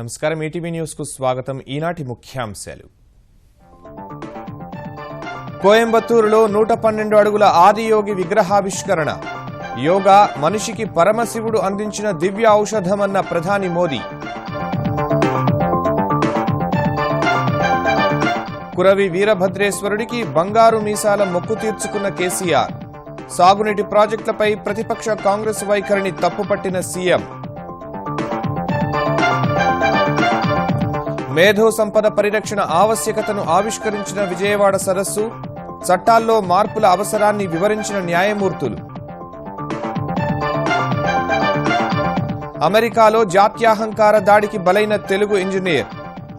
నమస్కారం ETV news కు స్వాగతం. ఈనాటి ముఖ్యాంశాలు. కోయంబత్తూరులో 112 అడుగుల ఆదియోగి విగ్రహావిష్కరణ. యోగా మనిషికి పరమశివుడు అందించిన దివ్య ఔషధమన్న ప్రధాని మోదీ. కురవి వీరభద్రేశ్వరుడికి బంగారు మీసాల మొక్కు తీర్చుకున్న కేసీఆర్. సాగునీటి ప్రాజెక్టులపై ప్రతిపక్ష కాంగ్రెస్ వైఖరిని తప్పుపట్టిన సీఎం. మేధో సంపద పరిరక్షణ ఆవశ్యకతను ఆవిష్కరించిన విజయవాడ సదస్సు. చట్టాల్లో మార్పుల అవసరాన్ని వివరించిన న్యాయమూర్తులు. అమెరికాలో జాత్యాహంకార దాడికి బలైన తెలుగు ఇంజనీర్.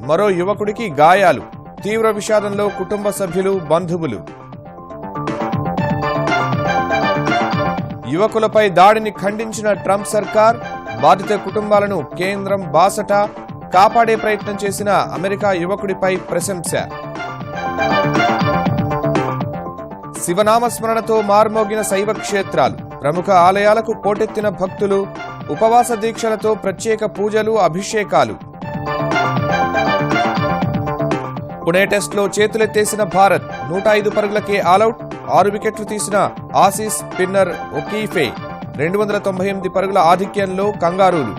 మరో యువకుడికి గాయాలు. తీవ్ర విషాదంలో కుటుంబ సభ్యులు, బంధువులు. యువకులపై దాడిని ఖండించిన ట్రంప్ సర్కార్. బాధిత కుటుంబాలను కేంద్రం బాసట. కాపాడే ప్రయత్నం చేసిన అమెరికా యువకుడిపై ప్రశంస. శివనామస్మరణతో మార్మోగిన శైవ క్షేత్రాలు. ప్రముఖ ఆలయాలకు పోటెత్తిన భక్తులు. ఉపవాస దీక్షలతో ప్రత్యేక పూజలు, అభిషేకాలు. పుణె టెస్టులో చేతులెత్తేసిన భారత్. 105 పరుగులకే ఆలౌట్. 6 వికెట్లు తీసిన ఆసీస్ స్పిన్నర్ ఒకీఫే. 298 పరుగుల ఆధిక్యంలో కంగారూలు.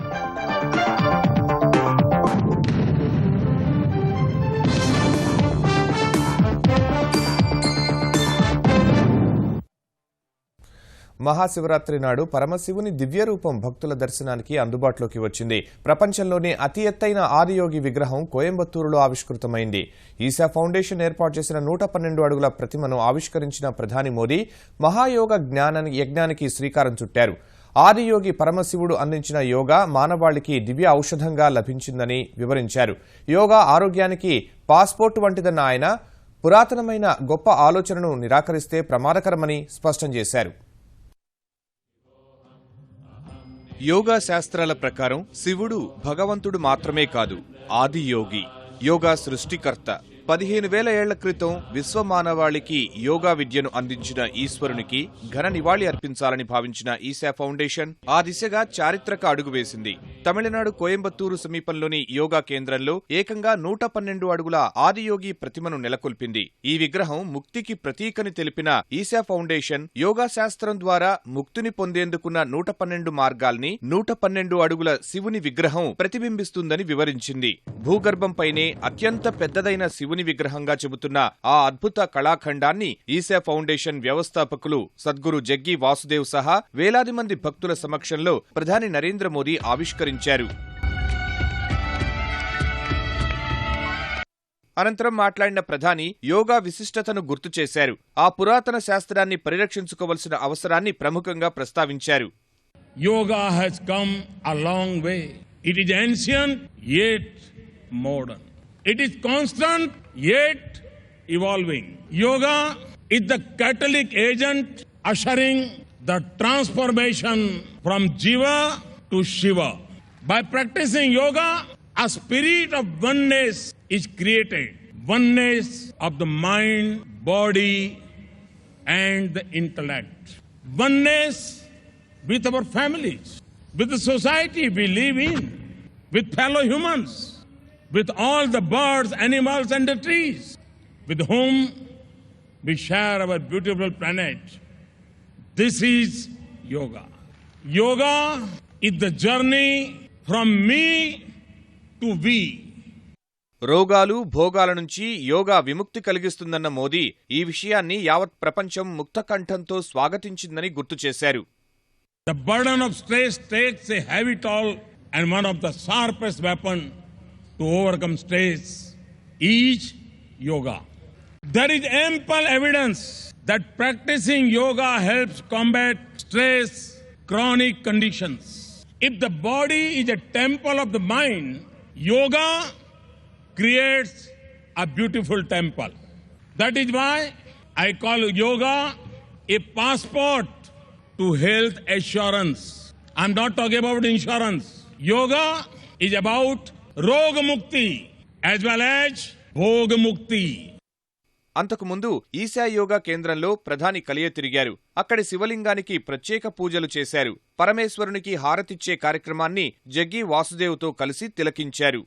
మహాశివరాత్రి నాడు పరమశివుని దివ్యరూపం భక్తుల దర్శనానికి అందుబాటులోకి వచ్చింది. ప్రపంచంలోనే అతి ఎత్తైన ఆదియోగి విగ్రహం కోయంబత్తూరులో ఆవిష్కృతమైంది. ఈసా ఫౌండేషన్ ఏర్పాటు చేసిన 112 అడుగుల ప్రతిమను ఆవిష్కరించిన ప్రధాని మోదీ మహాయోగ యజ్ఞానికి శ్రీకారం చుట్టారు. ఆదియోగి పరమశివుడు అందించిన యోగా మానవాళికి దివ్య ఔషధంగా లభించిందని వివరించారు. యోగా ఆరోగ్యానికి పాస్పోర్ట్ వంటిదన్న ఆయన పురాతనమైన గొప్ప ఆలోచనను నిరాకరిస్తే ప్రమాదకరమని స్పష్టం చేశారు. యోగా శాస్త్రాల ప్రకారం శివుడు భగవంతుడు మాత్రమే కాదు, ఆదియోగి, యోగా సృష్టికర్త. 15,000 ఏళ్ల క్రితం విశ్వమానవాళికి యోగా విద్యను అందించిన ఈశ్వరునికి ఘన నివాళి అర్పించాలని భావించిన ఈసా ఫౌండేషన్ ఆ దిశగా చారిత్రక అడుగు వేసింది. తమిళనాడు కోయంబత్తూరు సమీపంలోని యోగా కేంద్రంలో ఏకంగా 112 అడుగుల ఆదియోగి ప్రతిమను నెలకొల్పింది. ఈ విగ్రహం ముక్తికి ప్రతీకని తెలిపిన ఈసా ఫౌండేషన్ యోగా శాస్త్రం ద్వారా ముక్తిని పొందేందుకున్న 112 మార్గాల్ని 112 అడుగుల శివుని విగ్రహం ప్రతిబింబిస్తుందని వివరించింది. భూగర్భంపైనే అత్యంత పెద్దదైన శివుని విగ్రహంగా చెబుతున్న ఆ అద్భుత కళాఖండాన్ని ఈసా ఫౌండేషన్ వ్యవస్థాపకులు సద్గురు జగ్గి వాసుదేవ్ సహా వేలాది మంది భక్తుల సమక్షంలో ప్రధాని నరేంద్ర మోదీ ఆవిష్కరించారు. అనంతరం మాట్లాడిన ప్రధాని యోగా విశిష్టతను గుర్తు చేశారు. ఆ పురాతన శాస్త్రాన్ని పరిరక్షించుకోవలసిన అవసరాన్ని ప్రముఖంగా ప్రస్తావించారు. Yoga has come a long way. It is ancient yet modern. It is constant yet evolving. Yoga is the catalytic agent ushering the transformation from Jiva to Shiva. By practicing yoga, a spirit of oneness is created. Oneness of the mind, body, and the intellect. Oneness with our families, with the society we live in, with fellow humans, with all the birds, animals, and the trees, with whom we share our beautiful planet. This is yoga. Yoga is the journey from me to we. రోగాలు, భోగాల నుంచి యోగా విముక్తి కలిగిస్తుందన్న మోదీ ఈ విషయాన్ని యావత్ ప్రపంచం ముక్తకంఠంతో స్వాగతించిందని గుర్తు చేశారు. The burden of stress takes a heavy toll, and one of the sharpest weapons to overcome stress is yoga. There is ample evidence that practicing yoga helps combat stress, chronic conditions. If the body is a temple of the mind, yoga creates a beautiful temple. That is why I call yoga a passport to health assurance. I'm not talking about insurance. Yoga is about రోగముక్తి as well as భోగముక్తి. అంతకుముందు ఈశా యోగా కేంద్రంలో ప్రధాని కలియ తిరిగారు. అక్కడి శివలింగానికి ప్రత్యేక పూజలు చేశారు. పరమేశ్వరునికి హారతిచ్చే కార్యక్రమాన్ని జగ్గి వాసుదేవ్తో కలిసి తిలకించారు.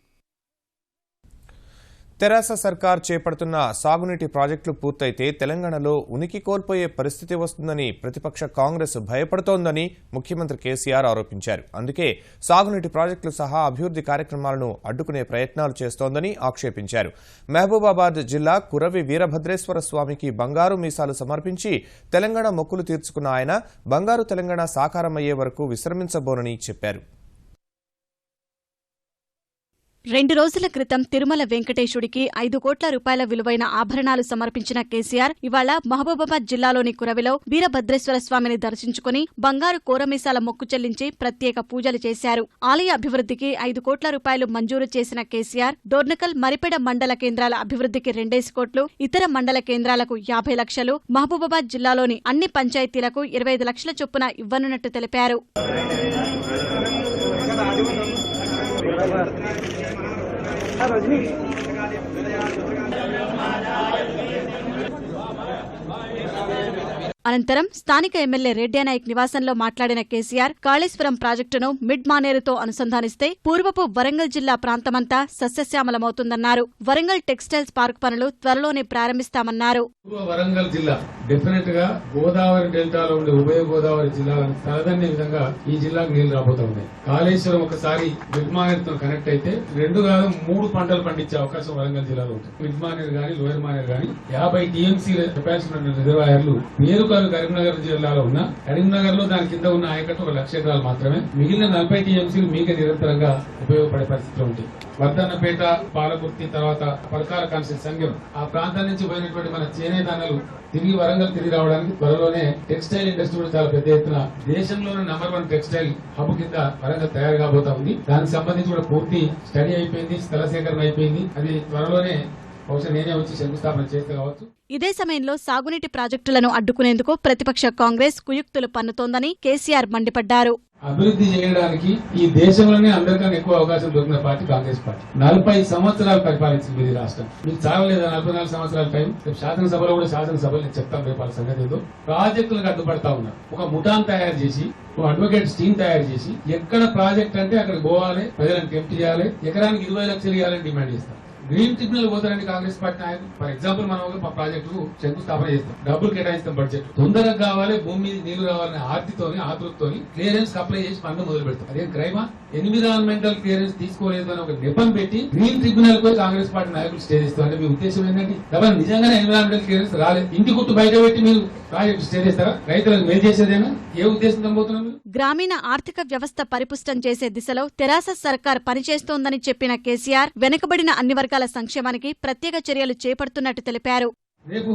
తెరాస సర్కార్ చేపడుతున్న సాగునీటి ప్రాజెక్టులు పూర్తయితే తెలంగాణలో ఉనికి కోల్పోయే పరిస్థితి వస్తుందని ప్రతిపక్ష కాంగ్రెస్ భయపడుతోందని ముఖ్యమంత్రి కేసీఆర్ ఆరోపించారు. అందుకే సాగునీటి ప్రాజెక్టులు సహా అభివృద్ధి కార్యక్రమాలను అడ్డుకునే ప్రయత్నాలు చేస్తోందని ఆక్షేపించారు. మహబూబాబాద్ జిల్లా కురవి వీరభద్రేశ్వర స్వామికి బంగారు మీసాలు సమర్పించి తెలంగాణ మొక్కులు తీర్చుకున్న ఆయన బంగారు తెలంగాణ సాకారమయ్యే వరకు విశ్రమించబోనని చెప్పారు. 2 రోజుల క్రితం తిరుమల వెంకటేశుడికి 5 కోట్ల రూపాయల విలువైన ఆభరణాలు సమర్పించిన కేసీఆర్ ఇవాళ మహబూబాబాద్ జిల్లాలోని కురవిలో వీరభద్రేశ్వర స్వామిని దర్శించుకుని బంగారు కోరమీసాల మొక్కు చెల్లించి ప్రత్యేక పూజలు చేశారు. ఆలయ అభివృద్ధికి 5 కోట్ల రూపాయలు మంజూరు చేసిన కేసీఆర్ డోర్నకల్ మరిపెడ మండల కేంద్రాల అభివృద్ధికి 2 కోట్లు, ఇతర మండల కేంద్రాలకు 50 లక్షలు, మహబూబాబాద్ జిల్లాలోని అన్ని పంచాయతీలకు 25 లక్షల చొప్పున ఇవ్వనున్నట్టు తెలిపారు. అనంతరం స్థానిక ఎమ్మెల్యే రెడ్డినాయక్ నివాసంలో మాట్లాడిన కేసీఆర్ కాళేశ్వరం ప్రాజెక్టును మిడ్ మానేరుతో అనుసంధానిస్తే పూర్వపు వరంగల్ జిల్లా ప్రాంతమంతా సస్యశ్యామలమవుతుందన్నారు. వరంగల్ టెక్స్టైల్స్ పార్క్ పనులు త్వరలోనే ప్రారంభిస్తామన్నారు. వరంగల్ జిల్లా డెఫినెట్ గా గోదావరి డెల్టాలో ఉండే ఉభయ గోదావరి జిల్లాలను తలదన్నే విధంగా ఈ జిల్లాకు నీళ్లు రాబోతా ఉన్నాయి. కాళేశ్వరం ఒకసారి మిడ్ మానేరుతో కనెక్ట్ అయితే 2 కాదు 3 పంటలు పండించే అవకాశం వరంగల్ జిల్లాలో ఉంటుంది. మిడ్ మానేరు గానీ లోయర్ మానేరు గానీ 50 టీఎంసీ కెపాసిటీ ఉన్న రిజర్వాయర్లు కరీంనగర్ జిల్లాలో ఉన్న కరీంనగర్ లో దాని కింద ఉన్న ఆయకట్టు 1 లక్ష ఎకరాలు మాత్రమే, మిగిలిన 40 టీఎంసీలు మీకే నిరంతరంగా ఉపయోగపడే పరిస్థితిలో ఉంటాయి. వర్ధన్నపేట, పాలకుర్తి, తర్వాత పరకాల కాన్స్టిట్యూన్సీ సంఘం ఆ ప్రాంతం నుంచి పోయినటువంటి మన చేనేతన్నలు తిరిగి వరంగల్ తిరిగి రావడానికి త్వరలోనే టెక్స్టైల్ ఇండస్ట్రీ కూడా చాలా పెద్ద ఎత్తున దేశంలోనే నంబర్ 1 టెక్స్టైల్ హబ్ కింద వరంగల్ తయారు కాబోతా ఉంది. దానికి సంబంధించి కూడా పూర్తి స్టడీ అయిపోయింది, స్థల సేకరణ అయిపోయింది. అది త్వరలోనే బహుశా నేనే వచ్చి శంకుస్థాపన చేస్తే కావచ్చు. ఇదే సమయంలో సాగునీటి ప్రాజెక్టులను అడ్డుకునేందుకు ప్రతిపక్ష కాంగ్రెస్ కుయుక్తులు పన్నుతోందని కేసీఆర్ మండిపడ్డారు. అభివృద్ధి చేయడానికి ఈ దేశంలోనే అందరికన్నా ఎక్కువ అవకాశం దొరికిన పార్టీ కాంగ్రెస్ పార్టీ. 40 సంవత్సరాలు పరిపాలించింది ఈ రాష్ట్రం. మీకు చాలలేదా 44 సంవత్సరాల టైం? శాసనసభలో కూడా శాసనసభలో నేను చెప్తాను రేపు వాళ్ళ సంగతి ఏదో. ప్రాజెక్టులకు అడ్డుపడతా ఉన్నారు. ఒక ముఠాన్ తయారు చేసి, ఒక అడ్వకేట్స్ టీం తయారు చేసి, ఎక్కడ ప్రాజెక్ట్ అంటే అక్కడికి పోవాలి, ప్రజలను టెంప్ట్ చేయాలి, ఎకరానికి 20 లక్షలు ఇవ్వాలని డిమాండ్ చేస్తారు. గ్రీన్ ట్రిబ్యునల్ పోతారండి కాంగ్రెస్ పార్టీ నాయకులు. ఫర్ ఎగ్జాంపుల్ మనం మా ప్రాజెక్టు శంకుస్థాపన చేస్తాం, డబ్బులు కేటాయిస్తాం, బడ్జెట్ తొందరగా కావాలి, భూమి మీద నీళ్లు కావాలనే ఆతృతతోని క్లియరెన్స్ అప్లై చేసి పన్ను మొదలు పెడతాం. అదేం క్రైమా? ఎన్విరాన్మెంటల్ క్లియరెన్స్ తీసుకోలేదు అని ఒక నెపం పెట్టి గ్రీన్ ట్రిబ్యునల్ కు కాంగ్రెస్ పార్టీ నాయకులు స్టే చేస్తారు. అంటే మీ ఉద్దేశం ఏంటంటే డబ్బులు నిజంగానే ఎన్విరాన్మెంటల్ క్లియరెన్స్ రాలేదు, ఇంటి గుట్టు బయట పెట్టి మీరు ప్రాజెక్టు స్టే చేస్తారా? రైతులకు మేలు చేసేదేనా? ఏ ఉద్దేశంతో పోతున్నారు? గ్రామీణ ఆర్థిక వ్యవస్థ పరిపుష్టం చేసే దిశలో తెరాస సర్కార్ పనిచేస్తోందని చెప్పిన కేసీఆర్ వెనుకబడిన అన్ని వర్గాల సంక్షేమానికి ప్రత్యేక చర్యలు చేపడుతున్నట్టు తెలిపారు. రేపు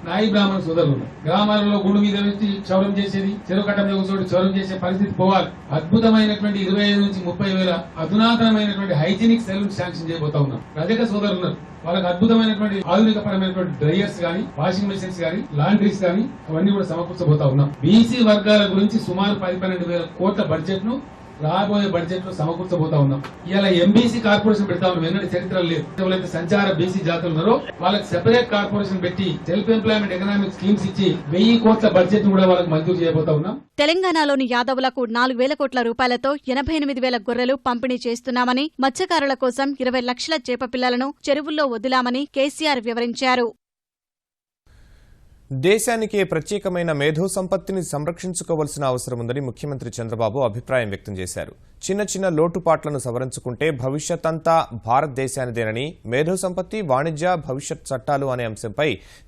నాయి బ్రాహ్మణ సోదరులు గ్రామాలలో గుడి మీద వచ్చి క్షౌరం చేసేది, చెరువు కట్ట మీద చోటు క్షౌరం చేసే పరిస్థితి పోవాలి. అద్భుతమైనటువంటి 25 నుంచి 30 వేల అధునాతనమైనటువంటి హైజీనిక్ సెలూన్ శాంక్షన్ చేయబోతా ఉన్నాం. రజక సోదరులు ఉన్నారు, వాళ్ళకి అద్భుతమైనటువంటి ఆధునికపరమైనటువంటి డ్రైయర్స్ గానీ, వాషింగ్ మెషిన్స్ గానీ, లాండ్రీస్ గానీ అవన్నీ కూడా సమకూర్చబోతా ఉన్నాం. బీసీ వర్గాల గురించి సుమారు 10-12 వేల కోట్ల బడ్జెట్ ను రాబోయే బడ్జెట్ లో సమకూర్చబోతా ఉన్నాం. ఇలా ఎంబీసీ కార్పొరేషన్ పెడతా ఉన్నాం. ఎన్నటి చరిత్ర లేదు. ఎవరైతే సంచార బీసీ జాతులు ఉన్నారో వాళ్ళకి సెపరేట్ కార్పొరేషన్ పెట్టి సెల్ఫ్ ఎంప్లాయ్మెంట్ ఎకనామిక్ స్కీమ్స్ ఇచ్చి 1000 కోట్ల బడ్జెట్ కూడా వాళ్ళకి మంజూరు చేయబోతా ఉన్నాం. తెలంగాణలోని యాదవులకు 4,000 కోట్ల రూపాయలతో 88,000 గొర్రెలు పంపిణీ చేస్తున్నామని, మత్స్యకారుల కోసం 20 లక్షల చేపపిల్లలను చెరువుల్లో వదిలామని కేసీఆర్ వివరించారు. దేశానికే ప్రత్యేకమైన మేధో సంపత్తిని సంరక్షించుకోవాల్సిన అవసరం ఉందని ముఖ్యమంత్రి చంద్రబాబు అభిప్రాయం వ్యక్తం చేశారు. చిన్న చిన్న లోటుపాట్లను సవరించుకుంటే భవిష్యత్ అంతా భారతదేశానిదేనని మేధో సంపత్తి, వాణిజ్య భవిష్యత్ చట్టాలు అనే అంశంపై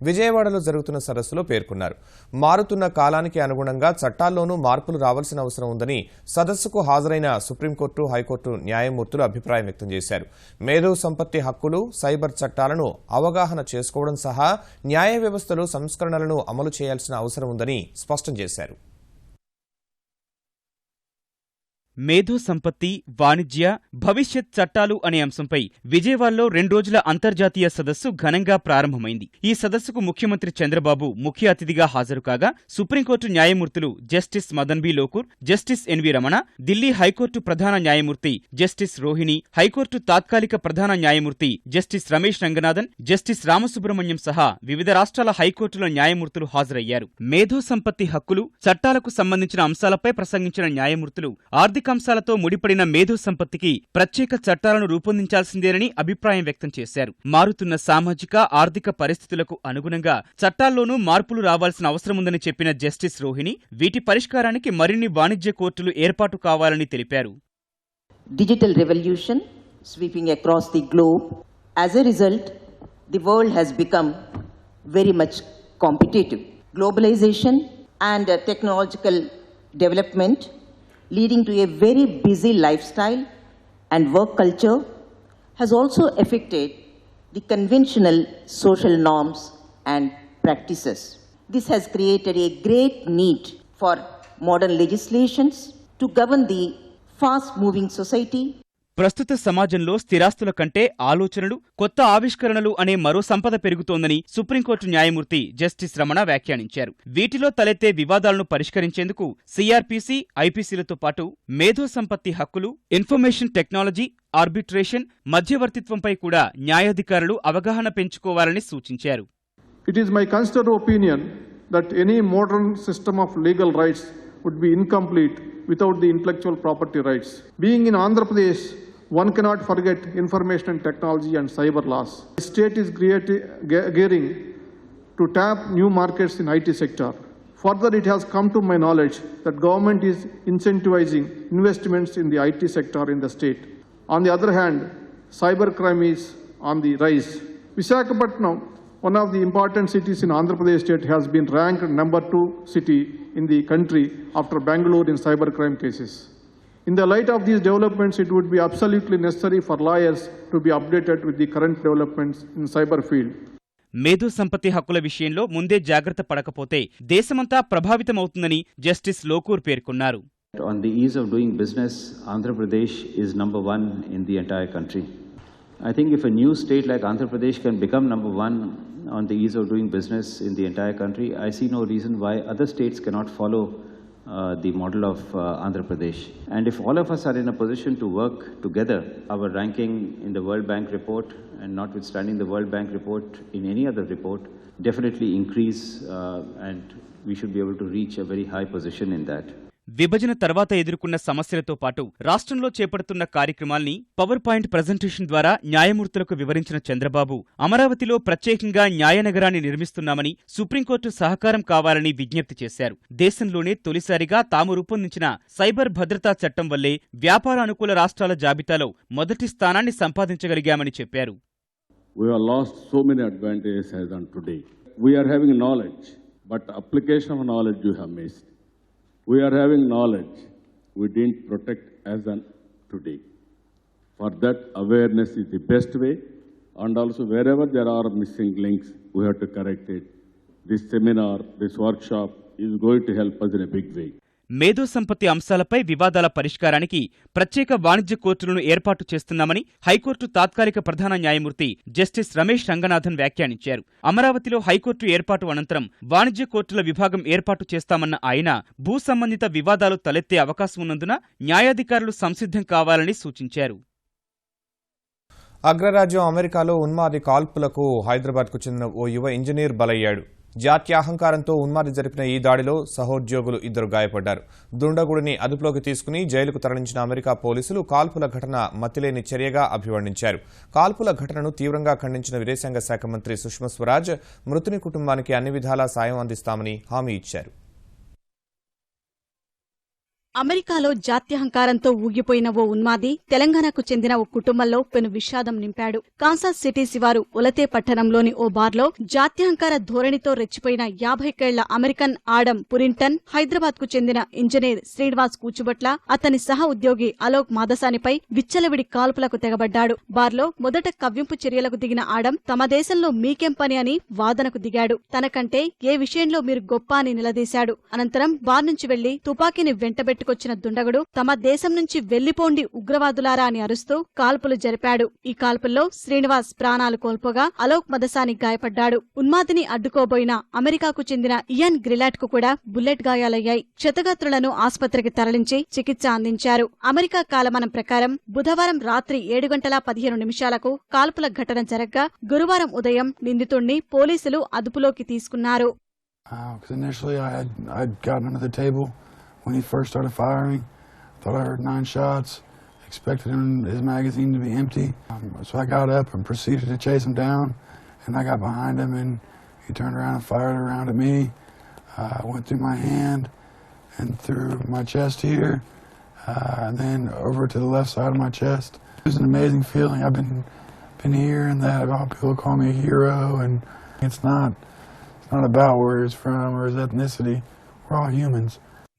విజయవాడలో జరుగుతున్న సదస్సులో పేర్కొన్నారు. మారుతున్న కాలానికి అనుగుణంగా చట్టాల్లోనూ మార్పులు రావాల్సిన అవసరం ఉందని సదస్సుకు హాజరైన సుప్రీంకోర్టు, హైకోర్టు న్యాయమూర్తులు అభిప్రాయం వ్యక్తం చేశారు. మేధో సంపత్తి హక్కులు, సైబర్ చట్టాలను అవగాహన చేసుకోవడం సహా న్యాయ వ్యవస్థలో సంస్కరణలను అమలు చేయాల్సిన అవసరం ఉందని స్పష్టం చేశారు. మేధో సంపత్తి, వాణిజ్య భవిష్యత్ చట్టాలు అనే అంశంపై విజయవాడలో 2 రోజుల అంతర్జాతీయ సదస్సు ఘనంగా ప్రారంభమైంది. ఈ సదస్సుకు ముఖ్యమంత్రి చంద్రబాబు ముఖ్య అతిథిగా హాజరు కాగా సుప్రీంకోర్టు న్యాయమూర్తులు justice Madan B Lokur, justice NV Ramana, Delhi high court ప్రధాన న్యాయమూర్తి జస్టిస్ రోహిణి, హైకోర్టు తాత్కాలిక ప్రధాన న్యాయమూర్తి జస్టిస్ రమేష్ రంగనాథన్, జస్టిస్ రామసుబ్రహ్మణ్యం సహా వివిధ రాష్ట్రాల హైకోర్టుల న్యాయమూర్తులు హాజరయ్యారు. మేధో సంపత్తి హక్కులు, చట్టాలకు సంబంధించిన అంశాలపై ప్రసంగించిన న్యాయమూర్తులు ఆర్థిక అనేకాంశాలతో ముడిపడిన మేధో సంపత్తికి ప్రత్యేక చట్టాలను రూపొందించాల్సిందేనని అభిప్రాయం వ్యక్తం చేశారు. మారుతున్న సామాజిక ఆర్థిక పరిస్థితులకు అనుగుణంగా చట్టాల్లోనూ మార్పులు రావాల్సిన అవసరముందని చెప్పిన జస్టిస్ రోహిణి వీటి పరిష్కారానికి మరిన్ని వాణిజ్య కోర్టులు ఏర్పాటు కావాలని తెలిపారు. Digital revolution sweeping across the globe. As a result, the world has become very much competitive. Globalization and technological development leading to a very busy lifestyle and work culture has also affected the conventional social norms and practices. This has created a great need for modern legislations to govern the fast-moving society. ప్రస్తుత సమాజంలో స్థిరాస్తుల కంటే ఆలోచనలు, కొత్త ఆవిష్కరణలు అనే మరో సంపద పెరుగుతోందని సుప్రీంకోర్టు న్యాయమూర్తి జస్టిస్ రమణ వ్యాఖ్యానించారు. వీటిలో తలెత్తే వివాదాలను పరిష్కరించేందుకు సిఆర్పిసి, ఐపీసీలతో పాటు మేధో సంపత్తి హక్కులు, ఇన్ఫర్మేషన్ టెక్నాలజీ, ఆర్బిట్రేషన్, మధ్యవర్తిత్వంపై కూడా న్యాయాధికారులు అవగాహన పెంచుకోవాలని సూచించారు. It is my considered opinion that any modern system of legal rights would be incomplete without the intellectual property rights. Being in Andhra Pradesh, one cannot forget information and technology and cyber laws. The state is gearing to tap new markets in IT sector. Further, it has come to my knowledge that government is incentivizing investments in the IT sector in the state. On the other hand, cybercrime is on the rise. Visakhapatnam, one of the important cities in Andhra Pradesh state, has been ranked number 2 city in the country after Bangalore in cybercrime cases. In the light of these developments, it would be absolutely necessary for lawyers to be updated with the current developments in cyber field. మేధో సంపత్తి హక్కుల విషయంలో ముందే జాగ్రత్త పడకపోతే దేశమంతా ప్రభావితమవుతుందని justice Lokur పేర్కొన్నారు. On the ease of doing business, Andhra Pradesh is number 1 in the entire country. I think if a new state like Andhra Pradesh can become number 1 on the ease of doing business in the entire country, I see no reason why other states cannot follow the model of Andhra Pradesh. And if all of us are in a position to work together, our ranking in the World Bank report, and notwithstanding the World Bank report, in any other report, definitely increase and we should be able to reach a very high position in that. విభజన తర్వాత ఎదుర్కొన్న సమస్యలతో పాటు రాష్ట్రంలో చేపడుతున్న కార్యక్రమాల్ని power point presentation ద్వారా న్యాయమూర్తులకు వివరించిన చంద్రబాబు అమరావతిలో ప్రత్యేకంగా న్యాయనగరాన్ని నిర్మిస్తున్నామని, సుప్రీంకోర్టు సహకారం కావాలని విజ్ఞప్తి చేశారు. దేశంలోనే తొలిసారిగా తాము రూపొందించిన సైబర్ భద్రతా చట్టం వల్లే వ్యాపార అనుకూల రాష్ట్రాల జాబితాలో మొదటి స్థానాన్ని సంపాదించగలిగామని చెప్పారు. We have lost so many advantages as on today. We are having knowledge, but application of knowledge you have missed. We are having knowledge, we didn't protect as on today. For that, awareness is the best way, and also wherever there are missing links, we have to correct it. This seminar, this workshop is going to help us in a big way. మేధో సంపత్తి అంశాలపై వివాదాల పరిష్కారానికి ప్రత్యేక వాణిజ్య కోర్టులను ఏర్పాటు చేస్తున్నామని high court తాత్కాలిక ప్రధాన న్యాయమూర్తి జస్టిస్ రమేష్ రంగనాథన్ వ్యాఖ్యానించారు. అమరావతిలో హైకోర్టు ఏర్పాటు అనంతరం వాణిజ్య కోర్టుల విభాగం ఏర్పాటు చేస్తామన్న ఆయన భూ సంబంధిత వివాదాలు తలెత్తే అవకాశం ఉన్నందున న్యాయాధికారులు సంసిద్ధం కావాలని సూచించారు. అగ్రరాజ్యం అమెరికాలో ఉన్మాది కాల్పులకు హైదరాబాద్కు చెందిన ఓ యువ ఇంజనీర్ బలయ్యాడు. జాత్యాహంకారంతో ఉన్మాది జరిపిన ఈ దాడిలో సహోద్యోగులు 2 గాయపడ్డారు. దుండగుడిని అదుపులోకి తీసుకుని జైలుకు తరలించిన అమెరికా పోలీసులు కాల్పుల ఘటన మతిలేని చర్యగా అభివర్ణించారు. కాల్పుల ఘటనను తీవ్రంగా ఖండించిన విదేశాంగ శాఖ మంత్రి సుష్మా స్వరాజ్ మృతుని కుటుంబానికి అన్ని విధాలా సాయం అందిస్తామని హామీ ఇచ్చారు. అమెరికాలో జాత్యహంకారంతో ఊగిపోయిన ఓ ఉన్మాది తెలంగాణకు చెందిన ఓ కుటుంబంలో పెను విషాదం నింపాడు. కాన్సాస్ సిటీ శివారు ఉలతే పట్టణంలోని ఓ బార్లో జాత్యహంకార ధోరణితో రెచ్చిపోయిన 51 అమెరికన్ ఆడమ్ పురింటన్, హైదరాబాద్ కు చెందిన ఇంజనీర్ శ్రీనివాస్ కూచుబట్ల, అతని సహ ఉద్యోగి అలోక్ మాదసానిపై విచ్చలవిడి కాల్పులకు తెగబడ్డాడు. బార్లో మొదట కవ్వింపు చర్యలకు దిగిన ఆడమ్ తమ దేశంలో మీకేం పని అని వాదనకు దిగాడు. తనకంటే ఏ విషయంలో మీరు గొప్ప అని నిలదీశాడు. అనంతరం బార్ నుంచి వెళ్లి తుపాకీని వెంటబెట్టుకొచ్చిన దుండగుడు తమ దేశం నుంచి వెళ్లిపోండి ఉగ్రవాదులారా అని అరుస్తూ కాల్పులు జరిపాడు. ఈ కాల్పుల్లో శ్రీనివాస్ ప్రాణాలు కోల్పోగా అలోక్ మదసాని గాయపడ్డాడు. ఉన్మాదిని అడ్డుకోబోయిన అమెరికాకు చెందిన ఇయాన్ గ్రిలాట్ కు కూడా బుల్లెట్ గాయాలయ్యాయి. క్షతగాత్రులను ఆసుపత్రికి తరలించి చికిత్స అందించారు. అమెరికా కాలమానం ప్రకారం బుధవారం రాత్రి 7:15 కాల్పుల ఘటన జరగ్గా గురువారం ఉదయం నిందితుణ్ణి పోలీసులు అదుపులోకి తీసుకున్నారు. Initially, I'd gotten under the table when he first started firing. Thought I heard 9 shots. Expected his magazine to be empty. So I got up and proceeded to chase him down. And I got behind him and he turned around and fired around at me. Went through my hand and through my chest here. And then over to the left side of my chest. It was an amazing feeling. I've been hearing that about people call me a hero, and it's not about where he's from or his ethnicity. We're all humans.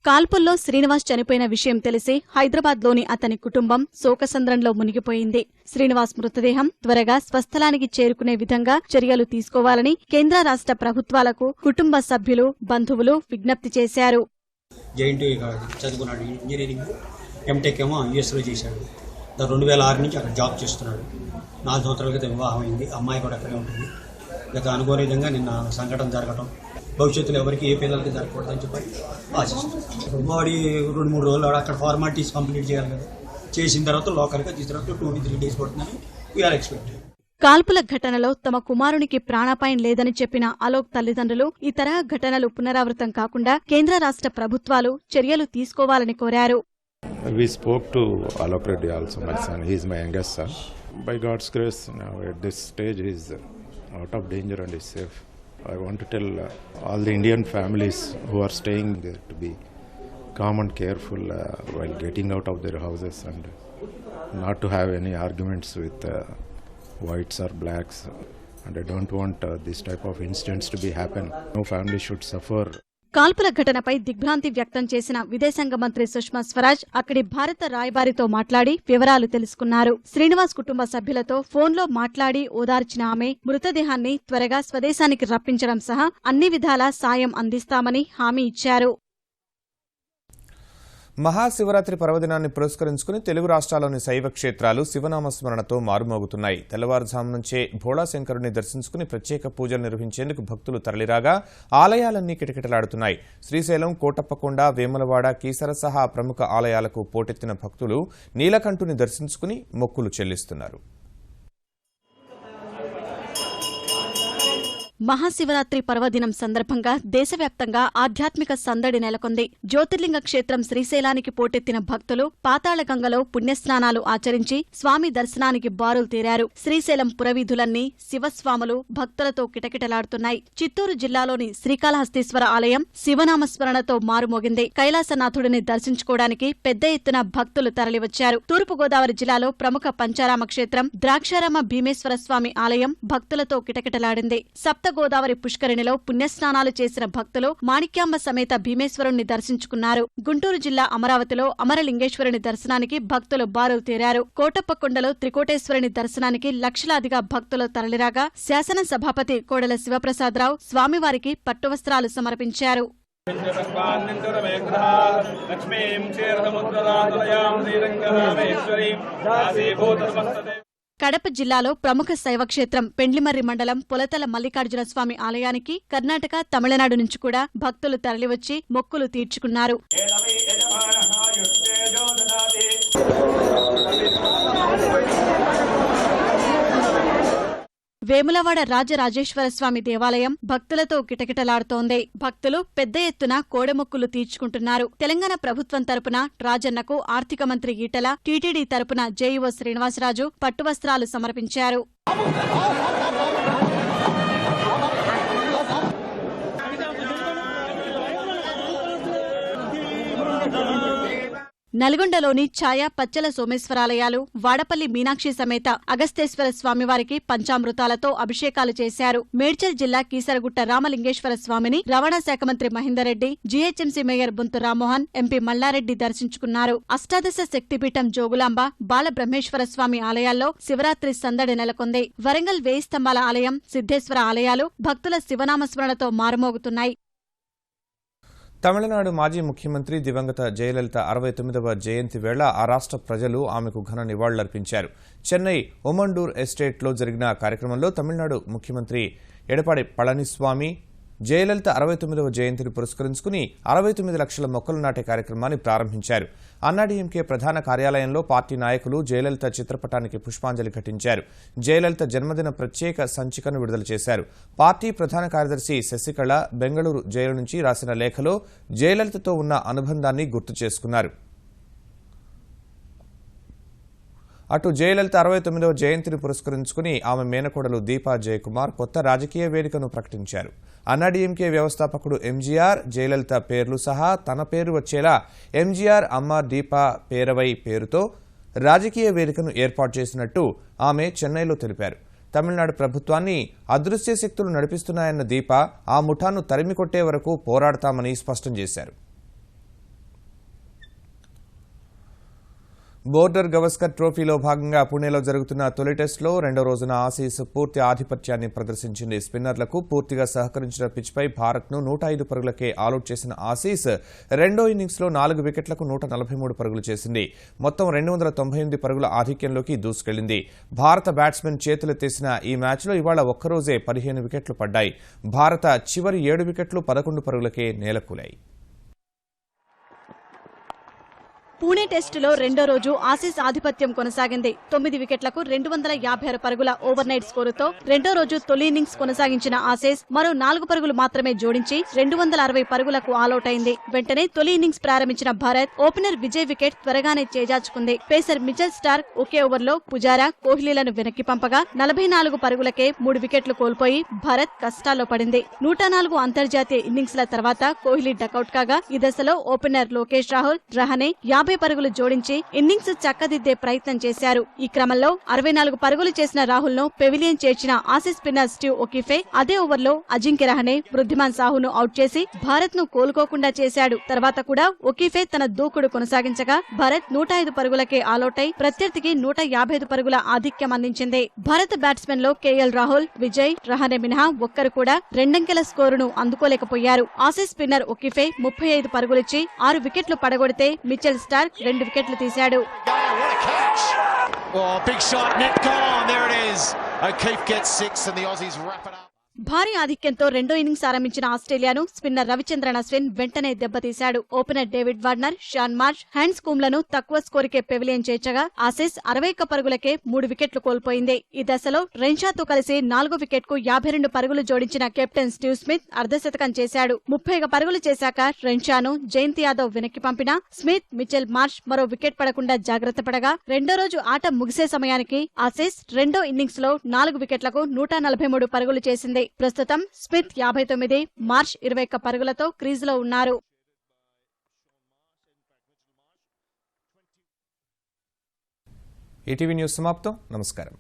కాల్పుల్లో శ్రీనివాస్ చనిపోయిన విషయం తెలిసి హైదరాబాద్లోని అతని కుటుంబం శోకసంద్రంలో మునిగిపోయింది. శ్రీనివాస్ మృతదేహం త్వరగా స్వస్థలానికి చేరుకునే విధంగా చర్యలు తీసుకోవాలని కేంద్ర రాష్ట్ర ప్రభుత్వాలకు కుటుంబ సభ్యులు, బంధువులు విజ్ఞప్తి చేశారు. జేఎన్టీ చదువుకున్నాడు, ఇంజనీరింగ్ ఎంటెక్ ఏమో యూఎస్లో చేశాడు. 2006 నుంచి అక్కడ జాబ్ చేస్తున్నాడు. 4 సంవత్సరాల క్రితం వివాహం అయింది. అమ్మాయి కూడా అక్కడే ఉంటుంది. గత అనుకోని విధంగా నిన్న సంఘటన జరగడం భవిష్యత్తులో ఎవరికి ఏ పిల్లలకి జరగకూడదని చెప్పి ఆశిస్తున్నాం. వాడి 2-3 రోజులు అక్కడ ఫార్మాలిటీస్ కంప్లీట్ చేయాలి కదా, చేసిన తర్వాత లోకల్గా తీసుకున్న 2-3 days పడుతుందని వీఆర్ ఎక్స్పెక్టెడ్. కాల్పుల ఘటనలో తమ కుమారునికి ప్రాణాపాయం లేదని చెప్పిన అలోక్ తల్లిదండ్రులు ఈ తరహా ఘటనలు పునరావృతం కాకుండా కేంద్ర రాష్ట్ర ప్రభుత్వాలు చర్యలు తీసుకోవాలని కోరారు. We spoke to Alok Reddy also, my son. He is my youngest son. By God's grace, now at this stage he is out of danger and is safe. I want to tell all the Indian families who are staying there to be calm and careful while getting out of their houses, and not to have any arguments with whites or blacks. And I don't want this type of incidents to be happen. No family should suffer. కాల్పుల ఘటనపై దిగ్భ్రాంతి వ్యక్తం చేసిన విదేశాంగ మంత్రి సుష్మా స్వరాజ్ అక్కడి భారత రాయబారితో మాట్లాడి వివరాలు తెలుసుకున్నారు. శ్రీనివాస్ కుటుంబ సభ్యులతో ఫోన్లో మాట్లాడి ఓదార్చిన ఆమె మృతదేహాన్ని త్వరగా స్వదేశానికి రప్పించడం సహా అన్ని విధాలా సాయం అందిస్తామని హామీ ఇచ్చారు. మహాశివరాత్రి పర్వదినాన్ని పురస్కరించుకుని తెలుగు రాష్ట్రాల్లోని శైవ క్షేత్రాలు శివనామస్మరణతో మారుమోగుతున్నాయి. తెల్లవారుజాము నుంచే భోళాశంకరుని దర్శించుకుని ప్రత్యేక పూజలు నిర్వహించేందుకు భక్తులు తరలిరాగా ఆలయాలన్నీ కిటకిటలాడుతున్నాయి. శ్రీశైలం, కోటప్పకొండ, వేములవాడ, కీసర సహా ప్రముఖ ఆలయాలకు పోటెత్తిన భక్తులు నీలకంఠుని దర్శించుకుని మొక్కులు చెల్లిస్తున్నారు. మహాశివరాత్రి పర్వదినం సందర్భంగా దేశవ్యాప్తంగా ఆధ్యాత్మిక సందడి నెలకొంది. జ్యోతిర్లింగ క్షేత్రం శ్రీశైలానికి పోటెత్తిన భక్తులు పాతాళగంగలో పుణ్యస్నానాలు ఆచరించి స్వామి దర్శనానికి బారులు తీరారు. శ్రీశైలం పురవీధులన్నీ శివస్వాములు భక్తులతో కిటకిటలాడుతున్నాయి. చిత్తూరు జిల్లాలోని శ్రీకాళహస్తీశ్వర ఆలయం శివనామస్మరణతో మారుమోగింది. కైలాసనాథుడిని దర్శించుకోవడానికి పెద్ద ఎత్తున భక్తులు తరలివచ్చారు. తూర్పుగోదావరి జిల్లాలో ప్రముఖ పంచారామ క్షేత్రం ద్రాక్షారామ భీమేశ్వర స్వామి ఆలయం భక్తులతో కిటకిటలాడింది. గోదావరి పుష్కరిణిలో పుణ్యస్నానాలు చేసిన భక్తులు మాణిక్యాంబ సమేత భీమేశ్వరుణ్ణి దర్శించుకున్నారు. గుంటూరు జిల్లా అమరావతిలో అమరలింగేశ్వరుని దర్శనానికి భక్తులు బారులు తీరారు. కోటప్పకొండలో త్రికోటేశ్వరుని దర్శనానికి లక్షలాదిగా భక్తులు తరలిరాగా శాసనసభాపతి కోడెల శివప్రసాదరావు స్వామివారికి పట్టువస్త్రాలు సమర్పించారు. కడప జిల్లాలో ప్రముఖ శైవక్షేత్రం పెండ్లిమర్రి మండలం పొలతల మల్లికార్జున స్వామి ఆలయానికి కర్ణాటక, తమిళనాడు నుంచి కూడా భక్తులు తరలివచ్చి మొక్కులు తీర్చుకున్నారు. వేములవాడ రాజరాజేశ్వర స్వామి దేవాలయం భక్తులతో కిటకిటలాడుతోంది. భక్తులు పెద్ద ఎత్తున కోడెమొక్కులు తీర్చుకుంటున్నారు. తెలంగాణ ప్రభుత్వం తరపున రాజన్నకు ఆర్థిక మంత్రి ఈటల, టీటీడీ తరపున జేఈఓ శ్రీనివాసరాజు పట్టువస్త్రాలు సమర్పించారు. నల్గొండలోని ఛాయా పచ్చల సోమేశ్వరాలయాలు, వాడపల్లి మీనాక్షి సమేత అగస్తేశ్వర స్వామివారికి పంచామృతాలతో అభిషేకాలు చేశారు. మేడ్చల్ జిల్లా కీసరగుట్ట రామలింగేశ్వర స్వామిని రవాణా శాఖ మంత్రి Mahender Reddy, GHMC mayor Bonthu Rammohan, MP Mallareddy దర్శించుకున్నారు. అష్టాదశ శక్తిపీఠం జోగులాంబ, బాలబ్రహ్మేశ్వర స్వామి ఆలయాల్లో శివరాత్రి సందడి నెలకొంది. వరంగల్ వేయి స్తంభాల ఆలయం, సిద్ధేశ్వర ఆలయాలు భక్తుల శివనామస్మరణతో మారుమోగుతున్నాయి. తమిళనాడు మాజీ ముఖ్యమంత్రి దివంగత జయలలిత 69వ జయంతి వేళ ఆ రాష్ట్ర ప్రజలు ఆమెకు ఘన నివాళులర్పించారు. చెన్నై ఒమండూర్ ఎస్టేట్లో జరిగిన కార్యక్రమంలో తమిళనాడు ముఖ్యమంత్రి ఎడపాడి పళనిస్వామి జయలలిత 69వ జయంతిని పురస్కరించుకుని 69 లక్షల మొక్కలు నాటే కార్యక్రమాన్ని ప్రారంభించారు. అన్నాడీఎంకే ప్రధాన కార్యాలయంలో పార్టీ నాయకులు జయలలిత చిత్రపటానికి పుష్పాంజలి ఘటించారు. జయలలిత జన్మదిన ప్రత్యేక సంచికను విడుదల చేశారు. పార్టీ ప్రధాన కార్యదర్శి శశికళ బెంగళూరు జైలు నుంచి రాసిన లేఖలో జయలలితతో ఉన్న అనుబంధాన్ని గుర్తు చేసుకున్నారు. అటు జయలలిత 69వ జయంతిని పురస్కరించుకుని ఆమె మేనకోడలు దీపా జయకుమార్ కొత్త రాజకీయ వేదికను ప్రకటించారు. అన్నాడీఎంకే వ్యవస్థాపకుడు ఎంజీఆర్, జయలలిత పేర్లు సహా తన పేరు వచ్చేలా ఎంజీఆర్ అమ్మ దీపా పేరవై పేరుతో రాజకీయ వేదికను ఏర్పాటు చేసినట్టు ఆమె చెన్నైలో తెలిపారు. తమిళనాడు ప్రభుత్వాన్ని అదృశ్య శక్తులు నడిపిస్తున్నాయన్న దీప ఆ ముఠాను తరిమికొట్టే వరకు పోరాడతామని స్పష్టం చేశారు. బోర్డర్ గవస్కర్ ట్రోఫీలో భాగంగా పుణేలో జరుగుతున్న తొలి టెస్టులో రెండో రోజున ఆసీస్ పూర్తి ఆధిపత్యాన్ని ప్రదర్శించింది. స్పిన్నర్లకు పూర్తిగా సహకరించిన పిచ్పై భారత్ను 105 పరుగులకే ఆలౌట్ చేసిన ఆసీస్ రెండో ఇన్నింగ్స్లో 4 వికెట్లకు 143 పరుగులు చేసింది. మొత్తం 298 పరుగుల ఆధిక్యంలోకి దూసుకెళ్లింది. భారత బ్యాట్స్మెన్ చేతులెత్తేసిన ఈ మ్యాచ్లో ఇవాళ ఒక్కరోజే 15 వికెట్లు పడ్డాయి. భారత చివరి 7 వికెట్లు 11 పరుగులకే నేలకూలాయి. పూణే టెస్టులో రెండో రోజు ఆసీస్ ఆధిపత్యం కొనసాగింది. 9 వికెట్లకు 256 పరుగుల ఓవర్ నైట్ స్కోరుతో రెండో రోజు తొలి ఇన్నింగ్స్ కొనసాగించిన ఆసీస్ మరో 4 పరుగులు మాత్రమే జోడించి 260 పరుగులకు ఆలౌట్ అయింది. వెంటనే తొలి ఇన్నింగ్స్ ప్రారంభించిన భారత్ ఓపెనర్ విజయ్ వికెట్ త్వరగానే చేజార్చుకుంది. పేసర్ మిచెల్ స్టార్క్ ఒకే ఓవర్లో పుజారా, కోహ్లీలను వెనక్కి పంపగా 44 పరుగులకే 3 వికెట్లు కోల్పోయి భారత్ కష్టాల్లో పడింది. 104 అంతర్జాతీయ ఇన్నింగ్స్ల తర్వాత కోహ్లీ డకౌట్ కాగా ఈ దశలో ఓపెనర్ లోకేష్ రాహుల్, రహానే 50 పరుగులు జోడించి ఇన్నింగ్స్ చక్కదిద్దే ప్రయత్నం చేశారు. ఈ క్రమంలో 64 పరుగులు చేసిన రాహుల్ ను పెవిలియన్ చేర్చిన ఆసీస్ స్పిన్నర్ స్టీవ్ ఒకీఫే అదే ఓవర్లో అజింక్య రహానే, వృద్ధిమాన్ సాహును అవుట్ చేసి భారత్ ను కోలుకోకుండా చేశాడు. తర్వాత కూడా ఒకీఫే తన దూకుడు కొనసాగించగా భారత్ 105 పరుగులకే ఆలౌట్ అయి ప్రత్యర్థికి 155 పరుగుల ఆధిక్యం అందించింది. భారత బ్యాట్స్మెన్ లో కేఎల్ రాహుల్, విజయ్, రహానే మినహా ఒక్కరు కూడా రెండంకెల స్కోరును అందుకోలేకపోయారు. ఆసీస్ స్పిన్నర్ ఒకీఫే 35 పరుగులిచ్చి 6 వికెట్లు పడగొడితే మిచెల్ స్టార్క్ 2 వికెట్లు తీశాడు. భారీ ఆధిక్యంతో రెండో ఇన్నింగ్స్ ఆరంభించిన ఆస్ట్రేలియాను స్పిన్నర్ రవిచంద్రన్ అశ్విన్ వెంటనే దెబ్బతీశాడు. Opener David Warner, Shaun Marsh, హ్యాండ్స్ కూమ్లను తక్కువ స్కోరుకే పెవిలియన్ చేర్చగా ఆసీస్ 61 పరుగులకే 3 వికెట్లు కోల్పోయింది. ఈ దశలో రెన్షాతో కలిసి 4 వికెట్కు 52 పరుగులు జోడించిన కెప్టెన్ స్టీవ్ స్మిత్ అర్ధశతకం చేశాడు. 30 పరుగులు చేశాక రెన్షాను జయంత్ యాదవ్ వెనక్కి పంపినా స్మిత్, మిచెల్ మార్ష్ మరో వికెట్ పడకుండా జాగ్రత్త పడగా రెండో రోజు ఆట ముగిసే సమయానికి ఆసీస్ రెండో ఇన్నింగ్స్ లో 4 వికెట్లకు 143 పరుగులు చేసింది. ప్రస్తుతం స్మిత్ 59, మార్ష్ 21 పరుగులతో క్రీజులో ఉన్నారు. ఈటీవీ న్యూస్ సమాప్తం. నమస్కారం.